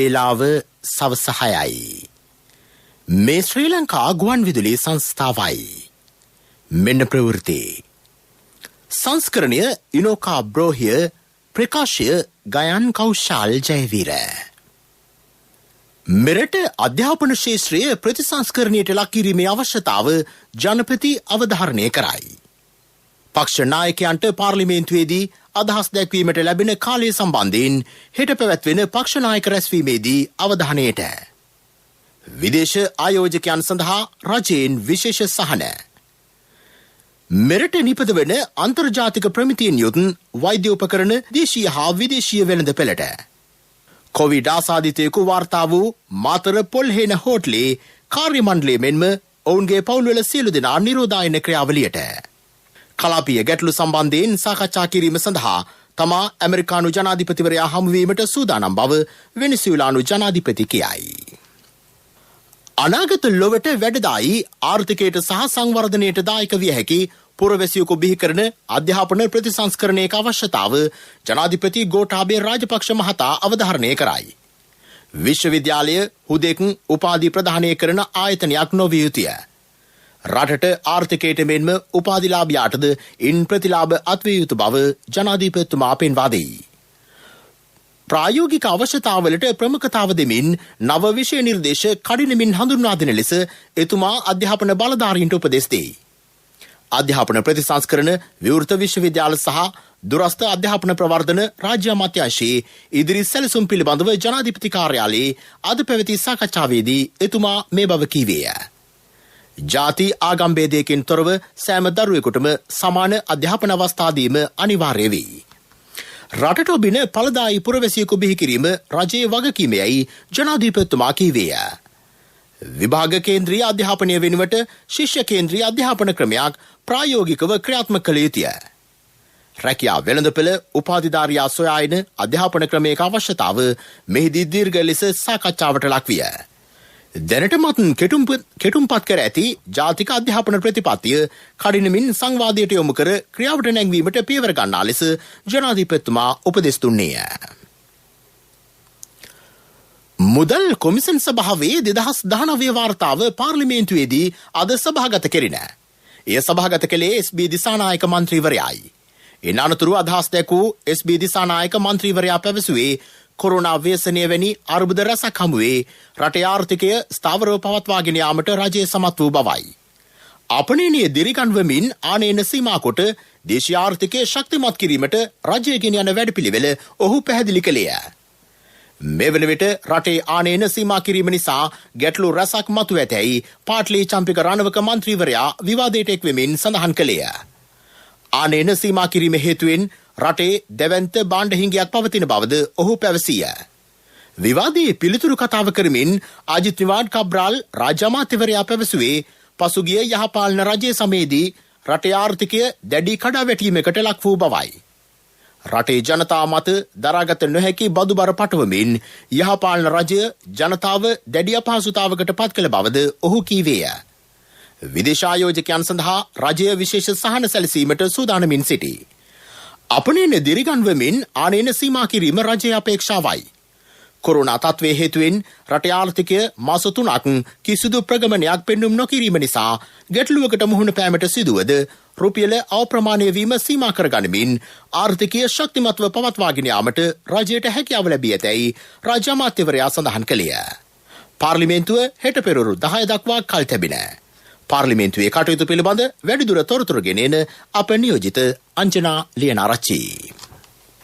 වේලාව සවස 6යි. මේ ශ්‍රී ලංකා ගුවන් විදුලි සංස්ථාවයි. මෙන්න ප්‍රවෘත්ති. සංස්කරණය ඉනෝකා බ්‍රෝහිය, ප්‍රකාශය ගයන් කෞශාල් ජයවීර. මෙරට අධ්‍යාපන ශේත්‍රයේ ප්‍රතිසංස්කරණයට ලක් කිරීමේ අවශ්‍යතාව ජනපති අවධාරණය කරයි. පක්ෂ නායකයන්ට පාර්ලිමේන්තුවේදී අදහස් දැක්වීමට ලැබෙන කාලය සම්බන්ධයෙන් හෙට පැවැත්වෙන පක්ෂ නායක රැස්වීමේදී අවධානයට. විදේශ ආයෝජකයන් සඳහා රජයෙන් විශේෂ සහන. මෙරට නිපදවන අන්තර්ජාතික ප්‍රමිතියෙන් යුත් වෛද්‍ය උපකරණ දේශීය හා විදේශීය වෙළඳපළට. කොවිඩ් ආසාදිතයෙකු වාර්තා වූ මාතර පොල්හේන හෝටලේ කාර්ය මණ්ඩලය මෙන්ම ඔවුන්ගේ පවුල්වල සියලු දෙනා නිරෝධායන ක්‍රියාවලියට. කලාපීය ගැටලු සම්බන්ධයෙන් සාකච්ඡා කිරීම සඳහා තමා ඇමරිකානු ජනාධිපතිවරයා හමුවීමට සූදානම් බව වෙනසුලානු ජනාධිපති කියයි. අනාගත ලොවට වැඩදායි ආර්ථිකයට සහ සංවර්ධනයට දායක විය හැකි පුරවැසියෙකු බිහි කරන අධ්‍යාපන ප්‍රතිසංස්කරණයක අවශ්‍යතාව ජනාධිපති ගෝඨාභය රාජපක්ෂ මහතා අවධාරණය කරයි. විශ්වවිද්‍යාලය හුදෙක් උපාධි ප්‍රදානය කරන ආයතනයක් නොවිය යුතුය. රටට ආර්ථිකයට මෙන්ම උපාධිලාභයාටද ඉන් ප්‍රතිලාභ අත්විය යුතු බව ජනාධිපතිතුමා පෙන්වා දෙයි. ප්‍රායෝගික අවශ්‍යතාවලට ප්‍රමුඛතාව දෙමින් නව විෂය නිර්දේශ කඩිනමින් හඳුන්වා දෙන ලෙස එතුමා අධ්‍යාපන බලධාරීන්ට උපදෙස් දෙයි. අධ්‍යාපන ප්‍රතිසංස්කරණ විවෘත විශ්වවිද්‍යාල සහ දුරස්ථ අධ්‍යාපන ප්‍රවර්ධන රාජ්‍ය අමාත්‍යාංශයේ ඉදිරි සැලසුම් පිළිබඳව ජනාධිපති කාර්යාලයේ අද පැවති සාකච්ඡාවේදී එතුමා මේ බව කීවේය. ජාති ආගම් භේදයකින් තොරව සෑම දරුවෙකුටම සමාන අධ්‍යාපන අවස්ථා දීම අනිවාර්ය වෙයි. රටට ඔබින ඵලදායී පුරවැසියෙකු බිහි කිරීම රජයේ වගකීමයි ජනාධිපතිතුමා කීවේය. විභාග කේන්ද්‍රීය අධ්‍යාපනය වෙනුවට ශිෂ්‍ය කේන්ද්‍රීය අධ්‍යාපන ක්‍රමයක් ප්‍රායෝගිකව ක්‍රියාත්මක කළ යුතුය. රැකියා වෙළඳපොළ උපාධිධාරියා සොයායන අධ්‍යාපන ක්‍රමයක අවශ්‍යතාව මෙහිදී දීර්ඝ ලෙස සාකච්ඡාවට ලක්විය. දැනටමත් කෙටුම්පත් කර ඇති ජාතික අධ්‍යාපන ප්‍රතිපත්තිය කඩිනමින් සංවාදයට යොමු කර ක්‍රියාවට නැංවීමට පියවර ගන්නා ලෙස ජනාධිපතිතුමා උපදෙස් දුන්නේය. මුදල් කොමිසන් සභාවේ 2019 වාර්තාව පාර්ලිමේන්තුවේදී අද සභාගත කෙරිණ. එය සභාගත කළේ එස්.බී. දිසානායක මන්ත්‍රීවරයායි. ඉන් අනතුරු අදහස් දැක්වූ එස්.බී. දිසානායක මන්ත්‍රීවරයා පැවසුවේ කොරෝනා ව්‍යසනය වැනි අර්බුද රැසක් හමුවේ රටේ ආර්ථිකය ස්ථාවරව පවත්වාගෙන යාමට රජය සමත් වූ බවයි. අපනයනය දිරිගන්වමින් ආනයන සීමා කොට දේශීය ආර්ථිකය ශක්තිමත් කිරීමට රජය ගෙන යන වැඩපිළිවෙල ඔහු පැහැදිලි කළේය. මේ වන විට රටේ ආනයන සීමා කිරීම නිසා ගැටලු රැසක් මතු ඇතැයි පාටලී චම්පික රණවක මන්ත්‍රීවරයා විවාදයට එක්වෙමින් සඳහන් කළේය. ආනයන සීමා කිරීම හේතුවෙන් රටේ දැවැන්ත බාණ්ඩ හිඟයක් පවතින බවද ඔහු පැවසීය. විවාදයේ පිළිතුරු කතාව කරමින් අජිත් නිවාඩ් කබ්‍රාල් රාජ්‍ය අමාත්‍යවරයා පැවසුවේ පසුගිය යහපාලන රජයේ සමයේදී රටේ ආර්ථිකය දැඩි කඩාවැටීමකට ලක් වූ බවයි. රටේ ජනතාව මත දරාගත නොහැකි බදු බර පටවමින් යහපාලන රජය ජනතාව දැඩි අපහසුතාවකට පත් කළ බවද ඔහු කීවේය. විදේශ ආයෝජකයන් සඳහා රජය විශේෂ සහන සැලසීමට සූදානමින් සිටී. අපනයන දිරිගන්වමින් ආනයන සීමා කිරීම රජයේ අපේක්ෂාවයි. කොරෝනා තත්ත්වයේ හේතුවෙන් රටේ ආර්ථිකය මාස 3ක් කිසිදු ප්‍රගමනයක් පෙන්නුම් නොකිරීම නිසා ගැටලුවකට මුහුණ පෑමට සිදුවද රුපියල අප්‍රමාණය වීම සීමා කරගනිමින් ආර්ථිකය ශක්තිමත්ව පවත්වාගෙන යාමට රජයට හැකියාව ලැබී ඇතැයි රාජ්‍ය අමාත්‍යවරයා සඳහන් කළේය. පාර්ලිමේන්තුව හෙට පෙරවරු 10 දක්වා කල් තැබිණ. පාර්ලිමේන්තුවේ කටයුතු පිළිබඳ වැඩිදුර තොරතුරු ගෙනෙන අප නියෝජිත අංජනා ලියනාරච්චි.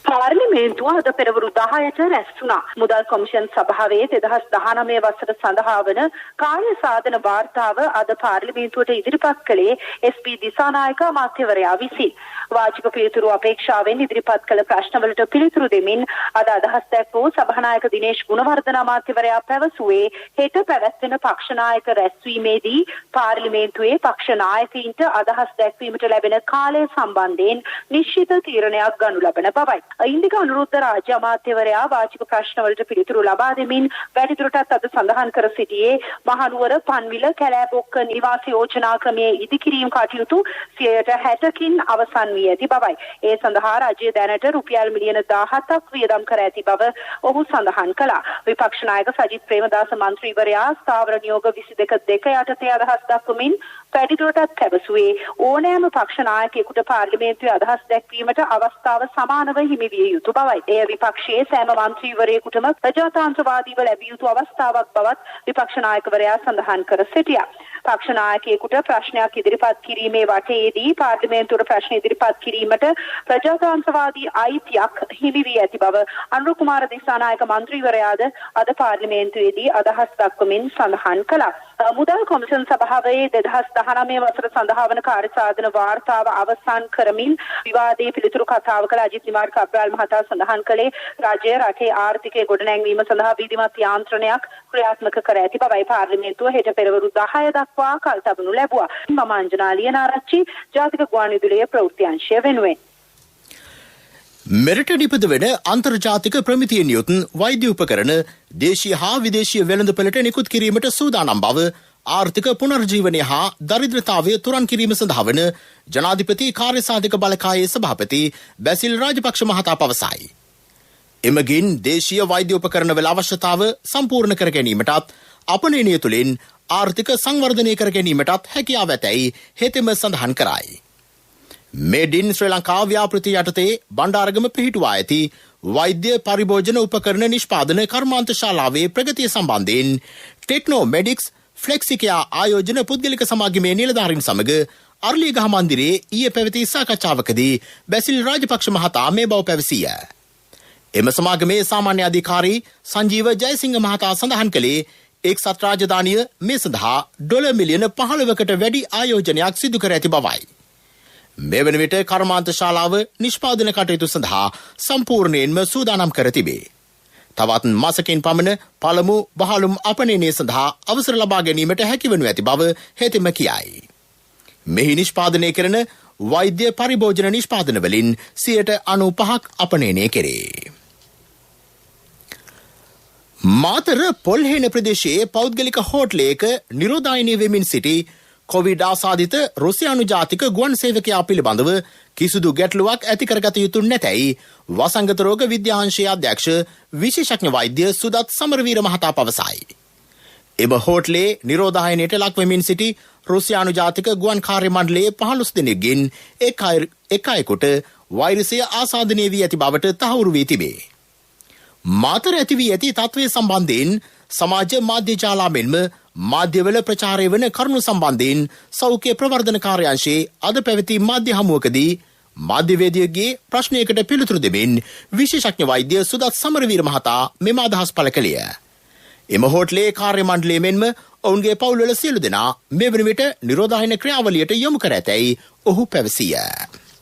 පාර්ලිමේන්තුව අද පෙරවරු 10ට රැස් වුණා. මුදල් කොමිෂන් සභාවේ 2019 වසර සඳහා වන කාර්ය සාධන වාර්තාව අද පාර්ලිමේන්තුවට ඉදිරිපත් කළේ එස්.බී. දිසානායක අමාත්‍යවරයා විසින්. වාචික පිළිතුරු අපේක්ෂාවෙන් ඉදිරිපත් කළ ප්‍රශ්නවලට පිළිතුරු දෙමින් අද අදහස් දැක්වූ සභානායක දිනේෂ් ගුණවර්ධන අමාත්‍යවරයා පැවසුවේ හෙට පැවැත්වෙන පක්ෂ නායක රැස්වීමේදී පාර්ලිමේන්තුවේ පක්ෂ නායකයින්ට අදහස් දැක්වීමට ලැබෙන කාලය සම්බන්ධයෙන් නිශ්චිත තීරණයක් ගනු ලබන බවයි. ඉන්දික අනුරුද්ධ රාජ්‍ය අමාත්‍යවරයා වාචික ප්‍රශ්නවලට පිළිතුරු ලබා දෙමින් වැඩිදුරටත් අද සඳහන් කර සිටියේ මහනුවර පන්විල කැලෑබොක්ක නිවාස යෝජනා ක්‍රමයේ ඉදිකිරීම් කටයුතු 60%කින් අවසන් වී ඇති බවයි. ඒ සඳහා රජය දැනට රුපියල් මිලියන 17ක් වියදම් කර ඇති බව ඔහු සඳහන් කළා. විපක්ෂ නායක සජිත් ප්‍රේමදාස මන්ත්‍රීවරයා ස්ථාවර නියෝග 22 යටතේ අදහස් දක්වමින් වැඩිදුරටත් පැවසුවේ ඕනෑම පක්ෂ නායකයෙකුට පාර්ලිමේන්තුවේ අදහස් දැක්වීමට අවස්ථාව සමානව හිමි විය යුතු බවයි. එය විපක්ෂයේ සෑම මන්ත්‍රීවරයෙකුටම ප්‍රජාතන්ත්‍රවාදීව ලැබිය යුතු අවස්ථාවක් බවත් විපක්ෂ නායකවරයා සඳහන් කර සිටියා. පක්ෂ නායකයෙකුට ප්‍රශ්නයක් ඉදිරිපත් කිරීමේ වටයේදී පාර්ලිමේන්තුවට ප්‍රශ්න ඉදිරිපත් කිරීමට ප්‍රජාතන්ත්‍රවාදී අයිතියක් හිමි වී ඇති බව අනුර කුමාර දිසානායක මන්ත්‍රීවරයාද අද පාර්ලිමේන්තුවේදී අදහස් දක්වමින් සඳහන් කළා. මුදල් කොමිෂන් සභාවේ 2019 වසර සඳහා වන කාර්යසාධන වාර්තාව අවසන් කරමින් විවාදයේ පිළිතුරු කතාව කළ අජිත් නිමාඩ් කබ්‍රාල් මහතා සඳහන් කළේ රජය රටේ ආර්ථිකය ගොඩනැංවීම සඳහා විධිමත් යාන්ත්‍රණයක් ක්‍රියාත්මක කර ඇති බවයි. පාර්ලිමේන්තුව හෙට පෙරවරු 10 දක්වා කල් තබනු ලැබුවා. මම අංජනා ලියනාරච්චි ජාතික ගුවන්විදුලියේ ප්‍රවෘත්ති අංශය වෙනුවෙන්. මෙරට නිපද වෙන අන්තර්ජාතික ප්‍රමිතියෙන් යුත් වෛද්‍ය උපකරණ දේශීය හා විදේශීය වෙළඳපළට නිකුත් කිරීමට සූදානම් බව ආර්ථික පුනර්ජීවනය හා දරිද්‍රතාවය තුරන් කිරීම සඳහා වන ජනාධිපති කාර්යසාධක බලකායේ සභාපති බැසිල් රාජපක්ෂ මහතා පවසයි. එමගින් දේශීය වෛද්‍ය උපකරණ වල අවශ්‍යතාව සම්පූර්ණ කර ගැනීමටත් අපනයනය තුළින් ආර්ථික සංවර්ධනය කර ගැනීමටත් හැකියාව ඇතැයි හෙතෙම සඳහන් කරයි. මේඩ් ඉන් ශ්‍රී ලංකා ව්‍යාපෘති යටතේ බණ්ඩාරගම පිහිටුවා ඇති වෛද්‍ය පරිභෝජන උපකරණ නිෂ්පාදන කර්මාන්ත ශාලාවේ ප්‍රගතිය සම්බන්ධයෙන් ටෙක්නෝ මෙඩික්ස් ෆ්ලෙක්සිකයා ආයෝජන පුද්ගලික සමාගමේ නිලධාරීන් සමග අර්ලියගහ මන්දිරයේ ඊයේ පැවති සාකච්ඡාවකදී බැසිල් රාජපක්ෂ මහතා මේ බව පැවසීය. එම සමාගමේ සාමාන්‍ය අධිකාරී සංජීව ජයසිංහ මහතා සඳහන් කළේ එක්සත් රාජධානිය මේ සඳහා ඩොලර් මිලියන 15කට වැඩි ආයෝජනයක් සිදු කර ඇති බවයි. මේ වන විට කර්මාන්ත ශාලාව නිෂ්පාදන කටයුතු සඳහා සම්පූර්ණයෙන්ම සූදානම් කර තිබේ. තවත් මාසකින් පමණ පළමු බහලුම් අපනයනය සඳහා අවසර ලබා ගැනීමට හැකිවනු ඇති බව හෙතෙම කියයි. මෙහි නිෂ්පාදනය කරන වෛද්‍ය පරිභෝජන නිෂ්පාදන වලින් 95% අපනයනය කෙරේ. මාතර පොල්හෙන ප්‍රදේශයේ පෞද්ගලික හෝටලයක නිරෝධායනය වෙමින් සිටි කොවිඩ් ආසාදිත රුසියානු ජාතික ගුවන් සේවකයා පිළිබඳව කිසිදු ගැටලුවක් ඇති කරගත යුතු නැතැයි වසංගත රෝග විද්‍යාංශයේ අධ්‍යක්ෂ විශේෂඥ වෛද්‍ය සුදත් සමරවීර මහතා පවසයි. එම හෝටලේ නිරෝධායනයට ලක්වෙමින් සිටි රුසියානු ජාතික ගුවන් කාර්ය මණ්ඩලයේ 15 දෙනෙක්ගෙන් එක් අයෙකුට වෛරසය ආසාදනය වී ඇති බවට තහවුරු වී තිබේ. මාතර ඇති වී ඇති තත්ත්වය සම්බන්ධයෙන් සමාජ මාධ්‍ය ජාලා මෙන්ම මාධ්‍යවල ප්‍රචාරය වන කරුණු සම්බන්ධයෙන් සෞඛ්‍ය ප්‍රවර්ධන කාර්යාංශයේ අද පැවති මාධ්‍ය හමුවකදී මාධ්‍යවේදියෙකුගේ ප්‍රශ්නයකට පිළිතුරු දෙමින් විශේෂඥ වෛද්‍ය සුදත් සමරවීර මහතා මෙම අදහස් පළ කළේය. එම හෝටලේ කාර්ය මණ්ඩලය මෙන්ම ඔවුන්ගේ පවුල්වල සියලු දෙනා මේ වන විට නිරෝධායන ක්‍රියාවලියට යොමු කර ඇතැයි ඔහු පැවසීය.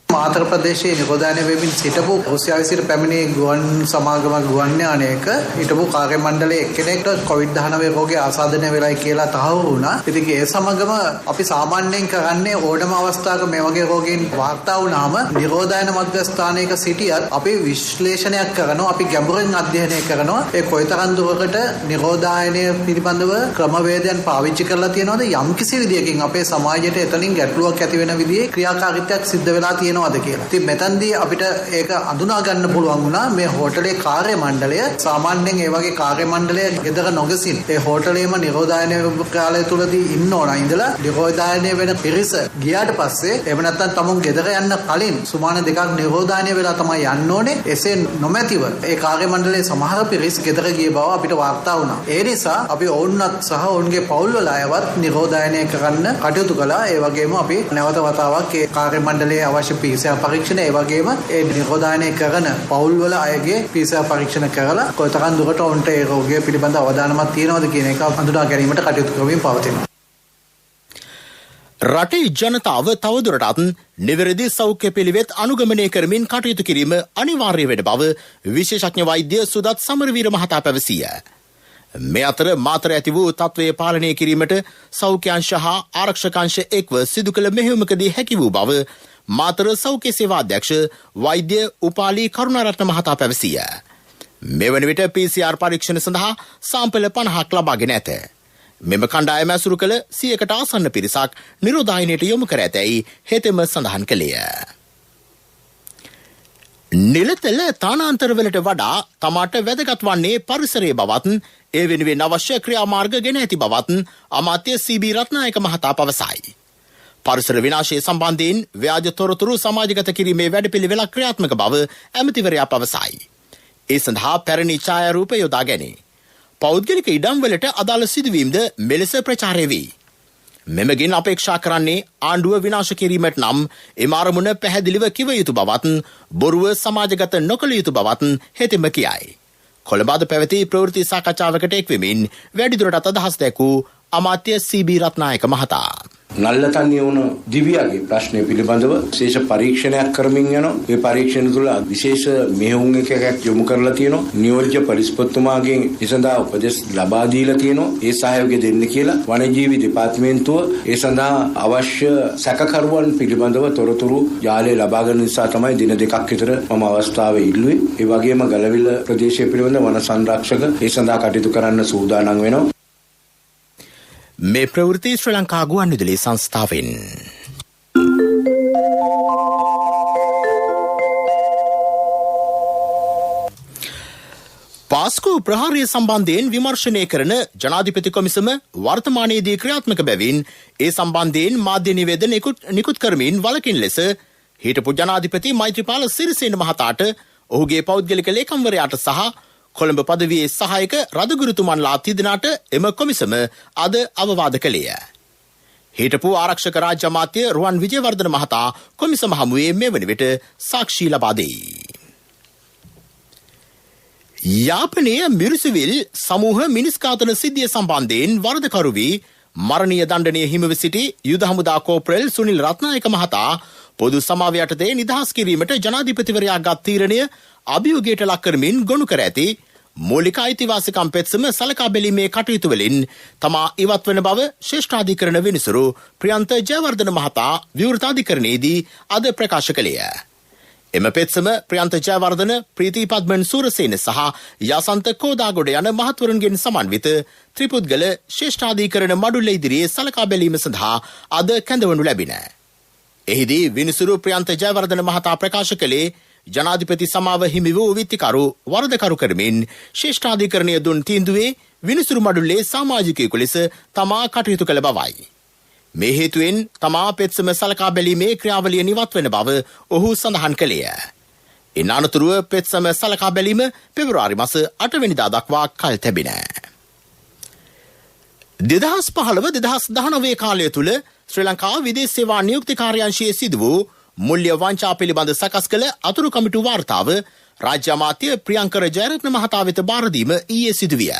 මාතර ප්‍රදේශයේ නිරෝධායනය වෙමින් සිටපු රුසියාවේ සිට පැමිණි ගුවන් සමාගම ගුවන් යානයක හිටපු කාර්ය මණ්ඩලයේ එක්කෙනෙක්ට COVID-19 රෝගය ආසාදනය වෙලයි කියලා තහවුරු වුණා. ඉතින් ඒ සමගම අපි සාමාන්‍යයෙන් කරන්නේ ඕනම අවස්ථාවක මේ වගේ රෝගීන් වාර්තා වුණාම නිරෝධායන මධ්‍යස්ථානයක සිටියත් අපි විශ්ලේෂණයක් කරනවා, අපි ගැඹුරින් අධ්‍යයනය කරනවා. ඒ කොයිතරම් දුරකට නිරෝධායනය පිළිබඳව ක්‍රමවේදයන් පාවිච්චි කරලා තියෙනවද, යම්කිසි විදියකින් අපේ සමාජයට එතනින් ගැටලුවක් ඇති වෙන විදිහේ ක්‍රියාකාරීත්වයක් සිද්ධ වෙලා තියෙනවා. ඉතින් මෙතනදී අපිට ඒක අඳුනා ගන්න පුළුවන් වුණා මේ හෝටලේ කාර්ය මණ්ඩලය සාමාන්‍යයෙන් ඒ වගේ කාර්ය මණ්ඩලය ගෙදර නොගසින් ඒ හෝටලේම නිරෝධායන කාලය තුලදී ඉන්න ඕන ඉඳලා නිරෝධායනය වෙන පිරිස ගියාට පස්සේ එහෙම නැත්නම් තමුන් ගෙදර යන්න කලින් සුමාන දෙකක් නිරෝධායනය වෙලා තමයි යන්න ඕනේ. එසේ නොමැතිව ඒ කාර්ය මණ්ඩලයේ සමහර පිරිස් ගෙදර ගිය බව අපිට වාර්තා වුණා. ඒ නිසා අපි ඔවුන්වත් සහ ඔවුන්ගේ පවුල්වල අයවත් නිරෝධායනය කරන්න කටයුතු කළා. ඒ වගේම අපි නැවත වතාවක් ඒ කාර්ය මණ්ඩලයේ අවශ්‍ය PCR පරීක්ෂණ ඒ වගේම ඒ නිරෝධායනය කරන පවුල්වල අයගේ PCR පරීක්ෂණ කරලා කොයිතරම් දුරට ඔවුන්ට ඒ රෝගය පිළිබඳ අවධානමක් තියෙනවද කියන එක හඳුනා ගැනීමට කටයුතු කරමින් පවතිනවා. රටේ ජනතාව තවදුරටත් නිවැරදි සෞඛ්‍ය පිළිවෙත් අනුගමනය කරමින් කටයුතු කිරීම අනිවාර්ය වෙන බව විශේෂඥ වෛද්‍ය සුදත් සමරවීර මහතා පැවසීය. මේ අතර මාතර ඇති වූ තත්ත්වය පාලනය කිරීමට සෞඛ්‍යාංශ හා ආරක්ෂකාංශ එක්ව සිදු කළ මෙහෙයුමකදී හැකි වූ බව මාතර සෞඛ්‍ය සේවා අධ්‍යක්ෂ වෛද්‍ය උපාලි කරුණාරත්න මහතා පැවසිය. මෙවන විට PCR පරීක්ෂණ සඳහා සාම්පල 50ක් ලබාගෙන ඇත. මෙම කණ්ඩායම ඇසුරු කළ 100කට ආසන්න පිරිසක් නිරෝධායනයට යොමු කර ඇතැයි හෙතෙම සඳහන් කළේය. නිලතල තානාන්තරවලට වඩා තමාට වැදගත් වන්නේ පරිසරයේ බවත් ඒ වෙනුවෙන් අවශ්‍ය ක්‍රියාමාර්ග ගෙන ඇති බවත් අමාත්‍ය සී.බී. රත්නායක මහතා පවසයි. පරිසර විනාශය සම්බන්ධයෙන් ව්‍යාජ තොරතුරු සමාජගත කිරීමේ වැඩපිළිවෙලක් ක්‍රියාත්මක බව ඇමතිවරයා පවසයි. ඒ සඳහා පැරණි ඡායාරූප යොදා ගැනේ. පෞද්ගලික ඉඩම්වලට අදාළ සිදුවීම්ද මෙලෙස ප්‍රචාරය වේ. මෙමගින් අපේක්ෂා කරන්නේ ආණ්ඩුව විනාශ කිරීමට නම් එම අරමුණ පැහැදිලිව කිව යුතු බවත් බොරුව සමාජගත නොකළ යුතු බවත් හෙතෙම කියයි. කොළඹ අද පැවති ප්‍රවෘත්ති සාකච්ඡාවකට එක්වෙමින් වැඩිදුරටත් අදහස් දැක්වූ අමාත්‍ය සී.බී. රත්නායක මහතා. නල්ලතන්නේ වුණ දිව්‍යාගේ ප්‍රශ්නය පිළිබඳව විශේෂ පරීක්ෂණයක් කරමින් යනවා. මේ පරීක්ෂණ තුළ විශේෂ මෙහෙයුම් එකක් යොමු කරලා තියෙනවා. නියෝජ්‍ය පරිස්පොත්තුමාගෙන් ඒ සඳහා උපදෙස් ලබා දීලා තියෙනවා. ඒ සහයෝගය දෙන්න කියලා වනජීවි දෙපාර්තමේන්තුව ඒ සඳහා අවශ්‍ය සැකකරුවන් පිළිබඳව තොරතුරු ජාලය ලබා ගන්න නිසා තමයි දින 2ක් විතර මම අවස්ථාවේ ඉල්ලුවේ. ඒ වගේම ගලවිල ප්‍රදේශය පිළිබඳව වන සංරක්ෂක ඒ සඳහා කටයුතු කරන්න සූදානම් වෙනවා. මේ ප්‍රවෘත්ති ශ්‍රී ලංකා ගුවන්විදුලි සංස්ථාවෙන්. පාස්කු ප්‍රහාරය සම්බන්ධයෙන් විමර්ශනය කරන ජනාධිපති කොමිසම වර්තමානයේදී ක්‍රියාත්මක බැවින් ඒ සම්බන්ධයෙන් මාධ්‍ය නිවේදන නිකුත් කරමින් වළකින ලෙස හිටපු ජනාධිපති මෛත්‍රීපාල සිරිසේන මහතාට ඔහුගේ පෞද්ගලික ලේකම්වරයාට සහ කොළඹ පදවියේ සහායක රදගුරුතුමන්ලා තිදෙනාට එම කොමිසම අද අවවාද කළේය. හිටපු ආරක්ෂක රාජ්‍ය අමාත්‍ය රුවන් විජේවර්ධන මහතා කොමිසම හමුවේ මෙවන විට සාක්ෂි ලබා දෙයි. යාපනයේ මිරිසවිල් සමූහ මිනිස් ඝාතන සිද්ධිය සම්බන්ධයෙන් වරදකරු වී මරණීය දණ්ඩනය හිමිව සිටි යුද හමුදා කෝප්‍රෙල් සුනිල් රත්නායක මහතා පොදු සමාව යටතේ නිදහස් කිරීමට ජනාධිපතිවරයා ගත් තීරණය අභියෝගයට ලක් කරමින් ගොනු කර ඇති මූලික අයිතිවාසිකම් පෙත්සම සලකා බැලීමේ කටයුතු වලින් තමා ඉවත් වන බව ශ්‍රේෂ්ඨාධිකරණ විනිසුරු ප්‍රියන්ත ජයවර්ධන මහතා විවෘත අධිකරණයේදී අද ප්‍රකාශ කළේය. එම පෙත්සම ප්‍රියන්ත ජයවර්ධන ප්‍රීති පද්මන් සූරසේන සහ යසන්ත කෝදාගොඩ යන මහත්වරුන්ගෙන් සමන්විත ත්‍රිපුද්ගල ශ්‍රේෂ්ඨාධිකරණ මඩුල්ල ඉදිරියේ සලකා බැලීම සඳහා අද කැඳවනු ලැබින. එහිදී විනිසුරු ප්‍රියන්ත ජයවර්ධන මහතා ප්‍රකාශ කළේ ජනාධිපති සමාව හිමි වූ විත්තිකරු වරදකරු කරමින් ශ්‍රේෂ්ඨාධිකරණය දුන් තීන්දුවේ විනිසුරු මඩුල්ලේ සමාජිකයෙකු ලෙස තමා කටයුතු කළ බවයි. මේ හේතුවෙන් තමා පෙත්සම සලකා බැලීමේ ක්‍රියාවලිය නිවත් වෙන බව ඔහු සඳහන් කළේය. ඉන් අනතුරුව පෙත්සම සලකා බැලීම පෙබරවාරි මාස 8 වෙනිදා දක්වා කල් තැබින. 2015-2019 කාලය තුළ ශ්‍රී ලංකා විදේශ සේවා නියුක්ති කාර්යාංශයේ සිදු වූ මුල්‍ය වංචා පිළිබඳ සකස් කළ අතුරු කමිටු වාර්තාව රාජ්‍ය අමාත්‍ය ප්‍රියංකර ජයරත්න මහතා වෙත බාර දීම ඊයේ සිදුවිය.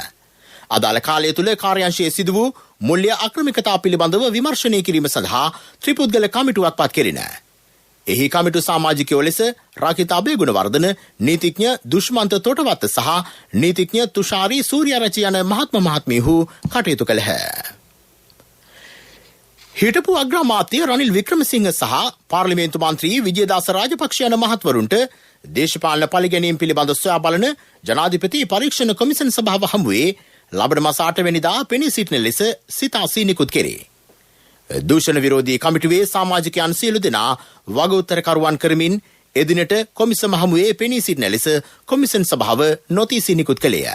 අදාළ කාලය තුළ කාර්යාංශයේ සිදු වූ මුල්‍ය අක්‍රමිකතා පිළිබඳව විමර්ශනය කිරීම සඳහා ත්‍රිපුද්ගල කමිටුවක් පත් කෙරින. එහි කමිටු සමාජිකයෝ ලෙස රාකිත අබේගුණවර්ධන, නීතිඥ දුෂ්මන්ත තොටවත්ත සහ නීතිඥ තුෂාරි සූර්යාරච්චි යන මහත්ම මහත්මියහු කටයුතු කළහ. හිටපු අග්‍රාමාත්‍ය රනිල් වික්‍රමසිංහ සහ පාර්ලිමේන්තු මන්ත්‍රී විජේදාස රාජපක්ෂ යන මහත්වරුන්ට දේශපාලන පරිගැනීම් පිළිබඳ සොයා බලන ජනාධිපති පරීක්ෂණ කොමිසම් සභාව හමුවේ ලබන මාස 8 වෙනිදා පෙනී සිටින ලෙස සිතාසී නිකුත් කෙරේ. දූෂණ විරෝධී කමිටුවේ සමාජිකයන් සියලු දෙනා වගඋත්තරකරුවන් කරමින් එදිනට කොමිසම හමුවේ පෙනී සිටින ලෙස කොමිසම් සභාව නොතීසී නිකුත් කළේය.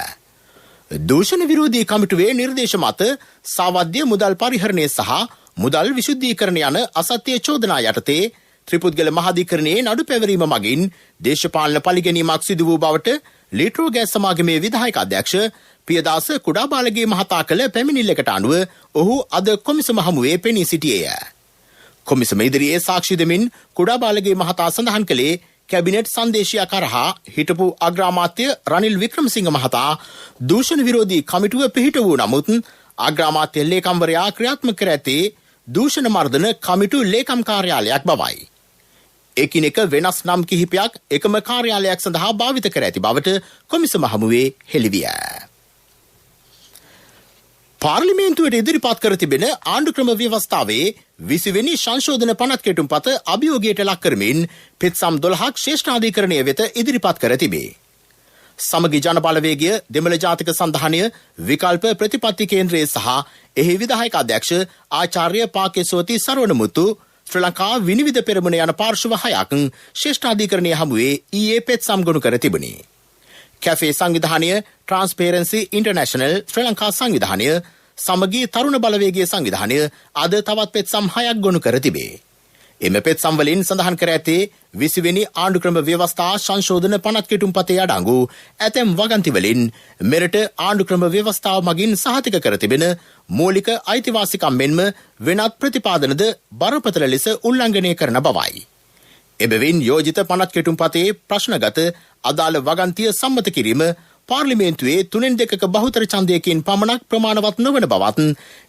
දූෂණ විරෝධී කමිටුවේ නිර්දේශ මත සාවද්‍ය මුදල් පරිහරණය සහ මුදල් විශුද්ධීකරණ යන අසත්‍ය චෝදනා යටතේ ත්‍රිපුද්ගල මහාධිකරණයේ නඩු පැවරීම මගින් දේශපාලන පරිගැනීමක් සිදු වූ බවට ලීට්‍රෝ ගෑස් සමාගමේ විධායක අධ්‍යක්ෂ පියදාස කුඩාබාලගේ මහතා කළ පැමිණිල්ලකට අනුව ඔහු අද කොමිසම හමුවේ පෙනී සිටියේය. කොමිසම ඉදිරියේ සාක්ෂි දෙමින් කුඩාබාලගේ මහතා සඳහන් කළේ කැබිනට් සංදේශය කරහා හිටපු අග්‍රාමාත්‍ය රනිල් වික්‍රමසිංහ මහතා දූෂණ විරෝධී කමිටුව පිහිට වූ නමුත් අග්‍රාමාත්‍ය ලේකම්වරයා ක්‍රියාත්මක කර ඇත්තේ දූෂණ මර්දන කමිටු ලේකම් කාර්යාලයක් බවයි. එකිනෙක වෙනස් නම් කිහිපයක් එකම කාර්යාලයක් සඳහා භාවිත කර ඇති බවට කොමිසම හමුවේ හෙළිවිය. පාර්ලිමේන්තුවට ඉදිරිපත් කර තිබෙන ආණ්ඩුක්‍රම ව්‍යවස්ථාවේ 20 වෙනි සංශෝධන පනත් කෙටුම්පත අභියෝගයට ලක් කරමින් පෙත්සම් 12ක් ශ්‍රේෂ්ඨාධිකරණය වෙත ඉදිරිපත් කර තිබේ. සමගි ජනබලවේගය දෙමළ ජාතික සන්ධානය විකල්ප ප්‍රතිපත්ති කේන්ද්‍රයේ සහ එහි විධායක අධ්‍යක්ෂ ආචාර්ය පාකේසෝති සරවණමුතු ශ්‍රී ලංකා විනිවිද පෙරමුණ යන පාර්ශ්ව 6ක් ශ්‍රේෂ්ඨාධිකරණයේ හමුවේ ඊයේ පෙත්සම් ගොනු කර තිබුණි. කැෆේ සංවිධානය, ට්‍රාන්ස්පේරන්සි ඉන්ටර්නැෂනල් ශ්‍රී ලංකා සංවිධානය, සමගි තරුණ බලවේගයේ සංවිධානය අද තවත් පෙත්සම් 6ක් ගොනු කර තිබේ. එම පෙත්සම් වලින් සඳහන් කර ඇත්තේ 20 වෙනි ආණ්ඩුක්‍රම ව්‍යවස්ථා සංශෝධන පනත් කෙටුම්පතේ අඩංගු ඇතැම් වගන්ති වලින් මෙරට ආණ්ඩුක්‍රම ව්‍යවස්ථාව මගින් සහතික කර තිබෙන මූලික අයිතිවාසිකම් මෙන්ම වෙනත් ප්‍රතිපාදනද බරපතල ලෙස උල්ලංඝනය කරන බවයි. එබැවින් යෝජිත පනත් කෙටුම්පතේ ප්‍රශ්නගත අදාළ වගන්තිය සම්මත කිරීම පාර්ලිමේන්තුවේ 3/2 බහුතර ඡන්දයකින් පමණක් ප්‍රමාණවත් නොවන බවත්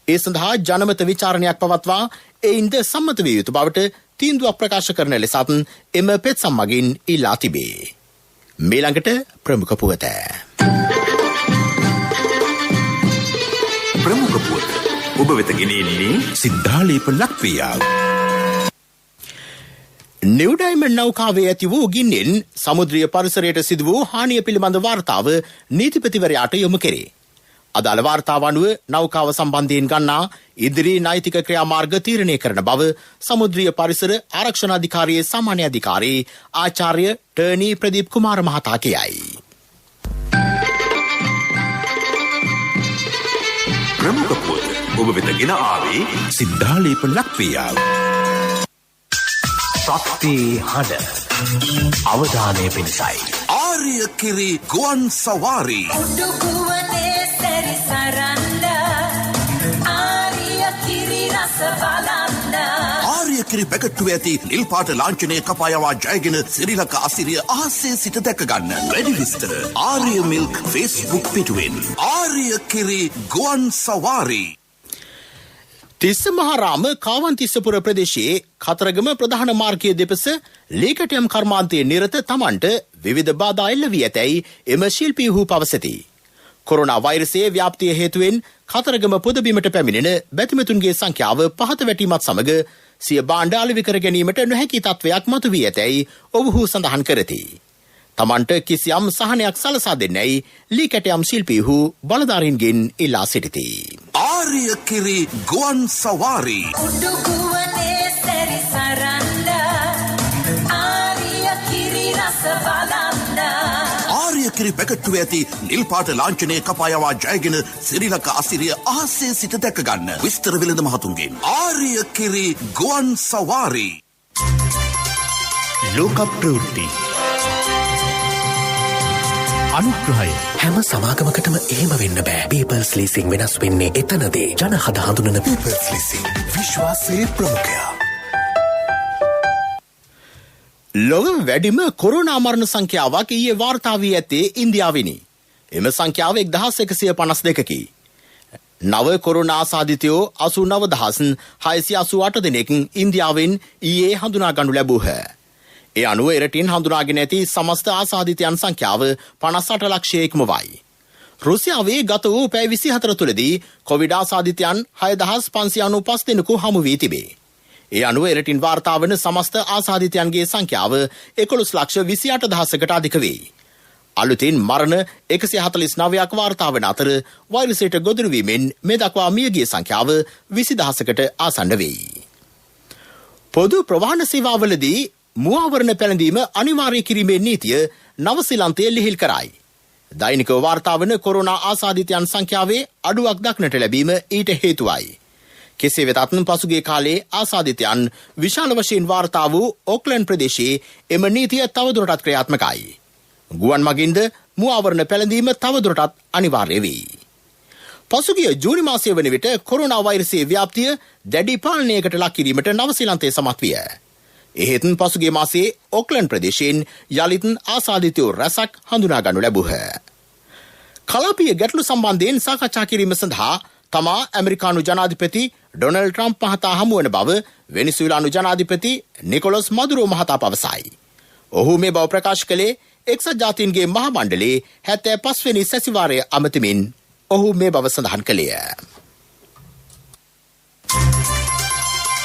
ඒ සඳහා ජනමත විචාරණයක් පවත්වා එයින්ද සම්මත විය යුතු බවට තීන්දුවක් ප්‍රකාශ කරන ලෙසත් එම පෙත්සම් මගින් ඉල්ලා තිබේ. මේළඟට ප්‍රමුඛ පුවත. ප්‍රමුඛ පුවත ඔබ වෙත ගෙනෙන්නේ සිද්ධාලේප ලක්වියා. නිව් ඩයිමන්ඩ් නෞකාවේ ඇති වූ ගින්නෙන් සමුද්‍රීය පරිසරයට සිදු වූ හානිය පිළිබඳ වාර්තාව නීතිපතිවරයාට යොමු කෙරේ. අදාළ වාර්තාව අනුව නෞකාව සම්බන්ධයෙන් ගන්නා ඉදිරි නෛතික ක්‍රියාමාර්ග තීරණය කරන බව සමුද්‍රීය පරිසර ආරක්ෂණ අධිකාරියේ සාමාන්‍ය අධිකාරී ආචාර්ය ටර්නි ප්‍රදීප් කුමාර මහතා කියයි. ප්‍රමුඛ පුවත ඔබ වෙත ගෙන ආවේ සිද්ධාලේප ලක්වියා. ශක්ති හඬ අවධානය පිණිසයි. ආර්ය කිරි ගුවන් සවාරි උඩුකුවනේ සැරිසරන්න ආර්ය කිරි රස බලන්න. ආර්ය කිරි පැකට්ටුවේ ඇති නිල් පාට ලාංඡනය කපායවා ජයගෙන ශ්‍රී ලංකා අසිරිය අහසේ සිට දැක ගන්න. වැඩි විස්තර ආර්ය මිල්ක් Facebook පිටුවෙන්. ආර්ය කිරි ගුවන් සවාරි. තිස්ස මහාරාම කාවන්තිස්සපුර ප්‍රදේශයේ කතරගම ප්‍රධාන මාර්ගයේ දෙපස ලේකටයම් කර්මාන්තයේ නිරත තමන්ට විවිධ බාධා එල්ල වී ඇතැයි එම ශිල්පීහු පවසති. කොරෝනා වෛරසයේ ව්‍යාප්තිය හේතුවෙන් කතරගම පුදබිමට පැමිණෙන බැතිමතුන්ගේ සංඛ්‍යාව පහත වැටීමත් සමග සිය භාණ්ඩ අලෙවි කර ගැනීමට නොහැකි තත්වයක් මතුවී ඇතැයි ඔවුහු සඳහන් කරති. තමන්ට කිසියම් සහනයක් සලසා දෙන්නැයි ලීකැටයම් ශිල්පීහු බලධාරීන්ගෙන් ඉල්ලා සිටිති. ආර්ය කිරි ගුවන් සවාරි උඩුකුවනේ සැරිසරන්න ආර්ය කිරි රස බලන්න. ආර්ය කිරි පැකට්ටුවේ ඇති නිල් පාට ලාංඡනය කපායවා ජයගෙන ශ්‍රී ලංකා අසිරිය අහසේ සිට දැක ගන්න. විස්තර වෙළඳ මහතුන්ගෙන්. ආර්ය කිරි ගුවන් සවාරි. ලෝක ප්‍රවෘත්ති අනුග්‍රහය. හැම සමාගමකටම එහෙම වෙන්න බෑ. පීපල්ස් ලීසිං වෙනස් වෙන්නේ එතනදී. ජන හද හඳුනන පීපල්ස් ලීසිං විශ්වාසයේ ප්‍රමුඛයා. ලොව වැඩිම කොරෝනා මරණ සංඛ්‍යාවක් ඊයේ වාර්තා වී ඇත්තේ ඉන්දියාවෙනි. එම සංඛ්‍යාව 1152කි. නව කොරෝනා ආසාදිතයෝ 89688 දෙනෙක් ඉන්දියාවෙන් ඊයේ හඳුනා ගනු ලැබුහ. ඒ අනුව එරටින් හඳුනාගෙන ඇති සමස්ත ආසාදිතයන් සංඛ්‍යාව 58 ලක්ෂයකම වයි. රුසියාවේ ගත වූ පැය 24 තුළදී කොවිඩ් ආසාදිතයන් 6595 දෙනෙකු හමු වී තිබේ. ඒ අනුව එරටින් වාර්තා වන සමස්ත ආසාදිතයන්ගේ සංඛ්‍යාව 11,28,000කට අධික වේ. අලුතින් මරණ 149ක් වාර්තා වන අතර වෛරසයට ගොදුරු වීමෙන් මේ දක්වා මියගිය සංඛ්‍යාව 20,000කට ආසන්න වෙයි. පොදු ප්‍රවාහන සේවාවලදී මුවාවරණ පැළඳීම අනිවාර්ය කිරීමේ නීතිය නවසීලන්තයේ ලිහිල් කරයි. දෛනිකව වාර්තා වන කොරෝනා ආසාදිතයන් සංඛ්‍යාවේ අඩුවක් දක්නට ලැබීම ඊට හේතුවයි. කෙසේ වෙතත් පසුගිය කාලේ ආසාදිතයන් විශාල වශයෙන් වාර්තා වූ ඕක්ලන්ඩ් ප්‍රදේශයේ එම නීතිය තවදුරටත් ක්‍රියාත්මකයි. ගුවන් මගින්ද මුවාවරණ පැළඳීම තවදුරටත් අනිවාර්ය වේ. පසුගිය ජූනි මාසයේ වන විට කොරෝනා වෛරසයේ ව්‍යාප්තිය දැඩි පාලනයකට ලක් කිරීමට නවසීලන්තය සමත් විය. එහෙත් පසුගිය මාසයේ ඕක්ලන්ඩ් ප්‍රදේශයෙන් යලිත් ආසාදිතයෝ රැසක් හඳුනා ගනු ලැබුහ. කලාපීය ගැටලු සම්බන්ධයෙන් සාකච්ඡා කිරීම සඳහා තමා ඇමරිකානු ජනාධිපති ඩොනල්ඩ් ට්‍රම්ප් මහතා හමුවන බව වෙනිසුලානු ජනාධිපති නිකොලස් මදුරෝ මහතා පවසයි. ඔහු මේ බව ප්‍රකාශ කළේ එක්සත් ජාතීන්ගේ මහා මණ්ඩලයේ 75 වෙනි සැසිවාරය අමතමින් ඔහු මේ බව සඳහන් කළේය.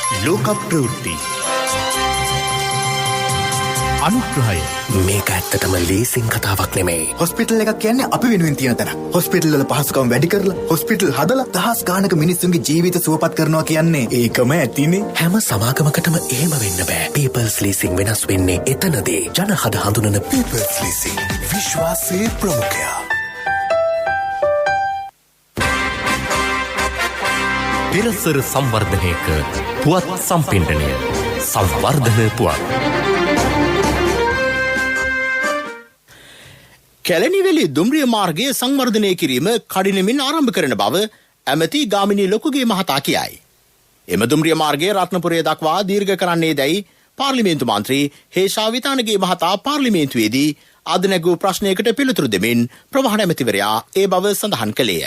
ලෝක ප්‍රවෘත්ති අනුග්‍රහය මේක ඇත්තටම ලේසින් කතාවක් නෙමේ. හොස්පිටල් එකක් කියන්නේ අපි වෙනුවෙන් තියෙන තැනක්. හොස්පිටල් වල පහසුකම් වැඩි කරලා හොස්පිටල් හදලා දහස් ගාණක මිනිස්සුන්ගේ ජීවිත සුවපත් කරනවා කියන්නේ ඒකම ඇතිනේ. හැම සමාගමකටම එහෙම වෙන්න බෑ. People's Leasing වෙනස් වෙන්නේ එතනදී. ජනහද හඳුනන People's Leasing විශ්වාසයේ ප්‍රමුඛයා. පිරසර සංවර්ධනයක පුවත් සම්පින්ඩනය සංවර්ධන පුවත්. කැලණිවැලි දුම්රිය මාර්ගයේ සංවර්ධනය කිරීම කඩිනමින් ආරම්භ කරන බව ඇමති ගාමිණී ලොකුගේ මහතා කියයි. එම දුම්රිය මාර්ගයේ රත්නපුරය දක්වා දීර්ඝ කරන්නේ දැයි පාර්ලිමේන්තු මන්ත්‍රී හේෂා විතානගේ මහතා පාර්ලිමේන්තුවේදී අද නැගූ ප්‍රශ්නයකට පිළිතුරු දෙමින් ප්‍රවාහන ඇමතිවරයා ඒ බව සඳහන් කළේය.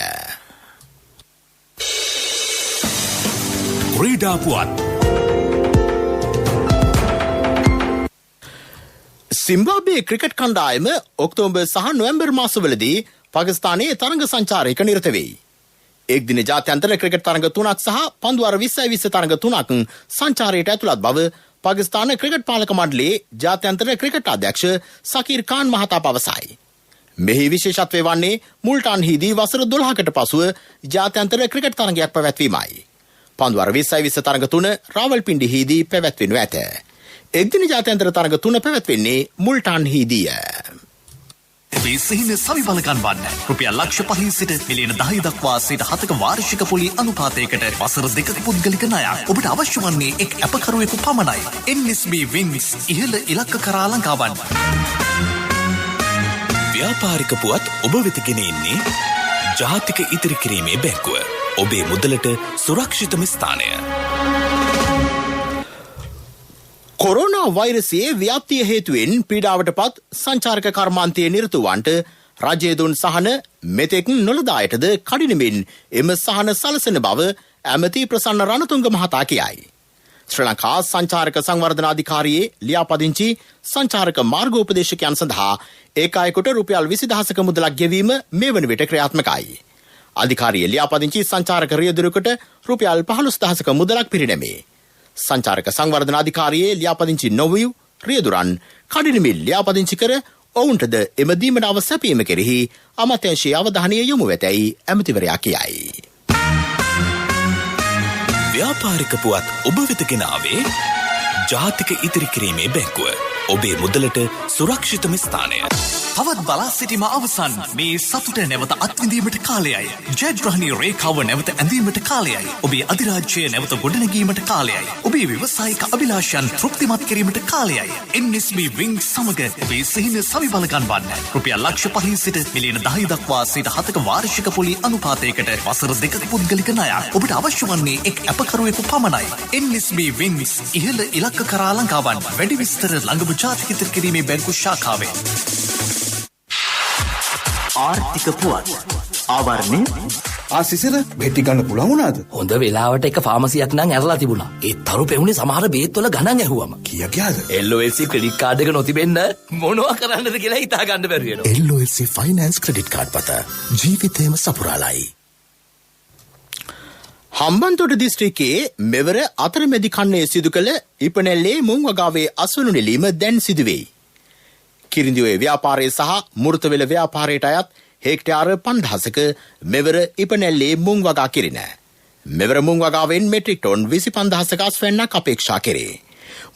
ක්‍රීඩා පුවත්. සිම්බාබ්වේ ක්‍රිකට් කණ්ඩායම ඔක්තෝබර් සහ නොවැම්බර් මාසවලදී පාකිස්තානයේ තරඟ සංචාරයක නිරත වෙයි. එක්දින ජාත්‍යන්තර ක්‍රිකට් තරඟ 3ක් සහ පන්දුවර 20 තරඟ 3ක් සංචාරයට ඇතුළත් බව පාකිස්තාන ක්‍රිකට් පාලක මණ්ඩලයේ ජාත්‍යන්තර ක්‍රිකට් අධ්‍යක්ෂ සකීර් ඛාන් මහතා පවසයි. මෙහි විශේෂත්වය වන්නේ මුල්ටාන්හිදී වසර 12කට පසුව ජාත්‍යන්තර ක්‍රිකට් තරඟයක් පැවැත්වීමයි. පන්දුවර 20 තරඟ 3 රාවල්පින්ඩිහිදී පැවැත්වෙනු ඇත. එක්දින ජාත්‍යන්තර තරඟ 3 පැවැත්වෙන්නේ මුල්ටාන්හිදීය. සිහින සවිබලකන් වන්න රුපියල් ලක්ෂ 5 සිට මිලියන 10 දක්වා 7% වාර්ෂික පොලි අනුපාතයකට වසර 2ක පුද්ගලික ණයක් ඔබට අවශ්‍ය වන්නේ එක් අපකරුවෙකු පමණයි. NSB Wings ඉහළ ඉලක්ක කරා ළඟා වන්න. ව්‍යාපාරික පුවත් ඔබ වෙත ගෙන එන්නේ ජාතික ඉදිරි කිරීමේ බැංකුව. ඔබේ මුදලට සුරක්ෂිතම ස්ථානය. කොරෝනා වෛරසයේ ව්‍යාප්තිය හේතුවෙන් පීඩාවට පත් සංචාරක කර්මාන්තයේ නිරතුවන්ට රජය දුන් සහන මෙතෙක් නොලදායටද කඩිනමින් එම සහන සලසන බව ඇමති ප්‍රසන්න රණතුංග මහතා කියයි. ශ්‍රී ලංකා සංචාරක සංවර්ධන අධිකාරියේ ලියාපදිංචි සංචාරක මාර්ගෝපදේශකයන් සඳහා ඒකායකට රුපියල් 20,000ක මුදලක් ගෙවීම මේ වන විට ක්‍රියාත්මකයි. අධිකාරියේ ලියාපදිංචි සංචාරක රියදුරකට රුපියල් 15,000ක මුදලක් පිරිනැමේ. සංචාරක සංවර්ධන අධිකාරියේ ලියාපදිංචි නොවූ රියදුරන් කඩිනමින් ලියාපදිංචි කර ඔවුන්ටද එම දීමනාව සැපීම කෙරෙහි අමාත්‍යාංශයේ අවධානය යොමු වෙතැයි ඇමතිවරයා කියයි. ව්‍යාපාරික පුවත් ඔබ වෙත ගෙන ආවේ ජාතික ඉදිරි කිරීමේ බැංකුව. ඔබේ මුදලට සුරක්ෂිතම ස්ථානය. තවත් බලා සිටීම අවසන්. මේ සතුට නැවත අත්විඳීමට කාලයයි. ජයග්‍රහණී රේඛාව නැවත ඇඳීමට කාලයයි. ඔබේ අධිරාජ්‍යය නැවත ගොඩනැගීමට කාලයයි. ඔබේ ව්‍යවසායික අභිලාෂයන් තෘප්තිමත් කිරීමට කාලයයි. NSB Wings සමග ඔබේ සිහින සවිබලකන් වන්න. රුපියල් ලක්ෂ 5 සිට මිලියන 10 දක්වා 7% වාර්ෂික පොලි අනුපාතයකට වසර 2ක පුද්ගලික ණයක් ඔබට අවශ්‍ය වන්නේ එක් අපකරුවෙකු පමණයි. NSB Wings ඉහළ ඉලක්ක කරා ළඟා වන්න. වැඩි විස්තර ළඟම ජාතික ඉදිරි කිරීමේ බැංකු ශාඛාවෙන්. ආර්ථික පුවත් ආවරණය ආසිසිර බෙටි ගන්න පුළුවන් වුණාද? හොඳ වෙලාවට එක ෆාමසියක් නම් ඇරලා තිබුණා. ඒ තරු පෙවුනේ සමහර බේත් වල ගණන් ඇහුවම. කීයද? LOLC ක්‍රෙඩිට් කාඩ් එක නොතිබෙන්න මොනවා කරන්නද කියලා හිතා ගන්න බැරි වෙනවා. LOLC ෆයිනෑන්ස් ක්‍රෙඩිට් කාඩ් පත ජීවිතේම සපුරාලයි. හම්බන්තොට දිස්ත්‍රික්කයේ මෙවර අතරමැදි කන්නේ සිදු කළ ඉපනැල්ලේ මුං වගාවේ අස්වනු නෙලීම දැන් සිදුවෙයි. කිරිඳිවේ ව්‍යාපාරය සහ මෘතවෙල ව්‍යාපාරයට අයත් හෙක්ටයාර 5000ක මෙවර ඉපනැල්ලේ මුං වගා කිරින. මෙවර මුං වගාවෙන් මෙට්‍රික් ටොන් 25,000ක අස්වැන්නක් අපේක්ෂා කෙරේ.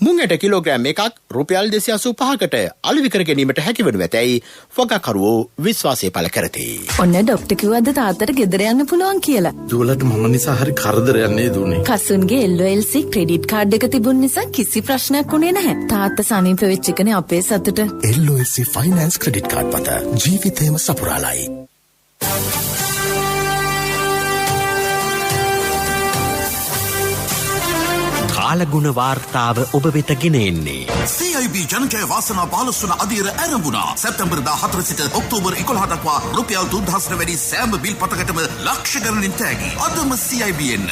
මුං ඇට කිලෝග්‍රෑම් එකක් රුපියල් 285කට අලෙවි කර ගැනීමට හැකිවනු ඇතැයි වගාකරුවෝ විශ්වාසය පළ කරති. ඔන්න ඩොක්ටර් කිව්වද තාත්තට ගෙදර යන්න පුළුවන් කියලා. දුවලට මම නිසා හරි කරදරයක් නේද උනේ. කසුන්ගේ LOLC ක්‍රෙඩිට් කාඩ් එක තිබුණ නිසා කිසි ප්‍රශ්නයක් උනේ නැහැ. තාත්තා සනීප වෙච්ච එකනේ අපේ සතුට. LOLC ෆයිනෑන්ස් ක්‍රෙඩිට් කාඩ් පත ජීවිතේම සපුරාලයි. කාලගුණ වාර්තාව ඔබ වෙත ගෙන එන්නේ. CIB ජනජය වාසනා 15 වන අදියර ආරම්භුණා. සැප්තැම්බර් 14 සිට ඔක්තෝබර් 11 දක්වා රුපියල් 3000 වැඩි සෑම බිල් පතකටම ලක්ෂ ගණනින් තෑගි. අදම CIB එන්න.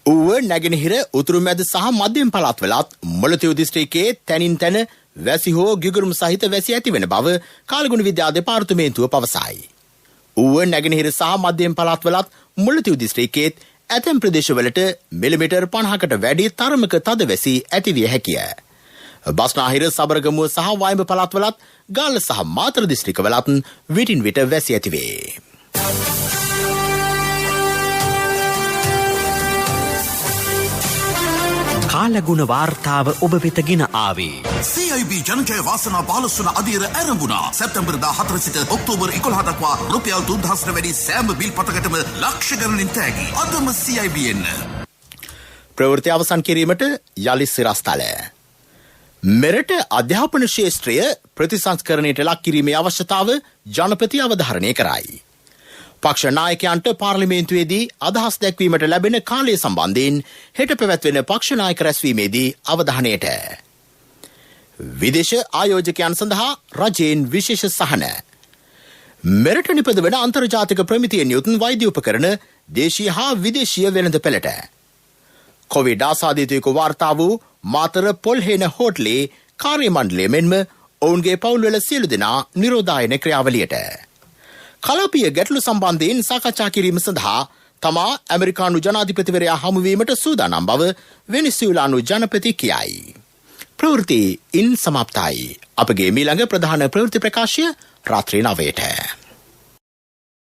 ඌව නැගෙනහිර උතුරු මැද සහ මධ්‍යම පළාත්වලත් මොළතිව් දිස්ත්‍රික්කයේ තැනින් තැන වැසි හෝ ගිගුරුම් සහිත වැසි ඇතිවෙන බව කාලගුණ විද්‍යා දෙපාර්තමේන්තුව පවසයි. ඌව නැගෙනහිර සහ මධ්‍යම පළාත්වලත් මුල්ලතිව් දිස්ත්‍රික්කයේත් ඇතැම් ප්‍රදේශවලට මිලිමීටර් 50කට වැඩි තරමක තද වැසි ඇතිවිය හැකිය. බස්නාහිර සබරගමුව සහ වයඹ පළාත්වලත් ගාල්ල සහ මාතර දිස්ත්‍රික්කවලත් විටින් විට වැසි ඇතිවේ. කාලගුණ වාර්තාව ඔබ වෙත ගෙන ආවේ. CIB ජනජය වාසනා 15 වන අදියර ආරම්භුණා. සැප්තැම්බර් 14 සිට ඔක්තෝබර් 11 දක්වා රුපියල් 3000ට වැඩි සෑම බිල් පතකටම ලක්ෂ ගණනින් තෑගි. අදම CIB එන්න. ප්‍රවෘත්ති අවසන් කිරීමට යලි සිරස්තල. මෙරට අධ්‍යාපන ශේෂ්ත්‍රය ප්‍රතිසංස්කරණයට ලක් කිරීමේ අවශ්‍යතාව ජනපති අවධාරණය කරයි. පක්ෂ නායකයන්ට පාර්ලිමේන්තුවේදී අදහස් දැක්වීමට ලැබෙන කාලය සම්බන්ධයෙන් හෙට පැවැත්වෙන පක්ෂ නායක රැස්වීමේදී අවධානයට. විදේශ ආයෝජකයන් සඳහා රජයෙන් විශේෂ සහන. මෙරට නිපද වන අන්තර්ජාතික ප්‍රමිතියෙන් යුත් වෛද්‍ය උපකරණ දේශීය හා විදේශීය වෙළඳ පෙළට. කොවිඩ් ආසාදිතයෙකු වාර්තා වූ මාතර පොල්හේන හෝටලේ කාර්ය මණ්ඩලය මෙන්ම ඔවුන්ගේ පවුල්වල සියලු දෙනා නිරෝධායන ක්‍රියාවලියට. කලාපීය ගැටලු සම්බන්ධයෙන් සාකච්ඡා කිරීම සඳහා තමා ඇමරිකානු ජනාධිපතිවරයා හමුවීමට සූදානම් බව වෙනිසුලානු ජනපති කියයි. ප්‍රවෘත්ති ඉන් සමාප්තයි. අපගේ මීළඟ ප්‍රධාන ප්‍රවෘත්ති ප්‍රකාශය රාත්‍රී 9ට.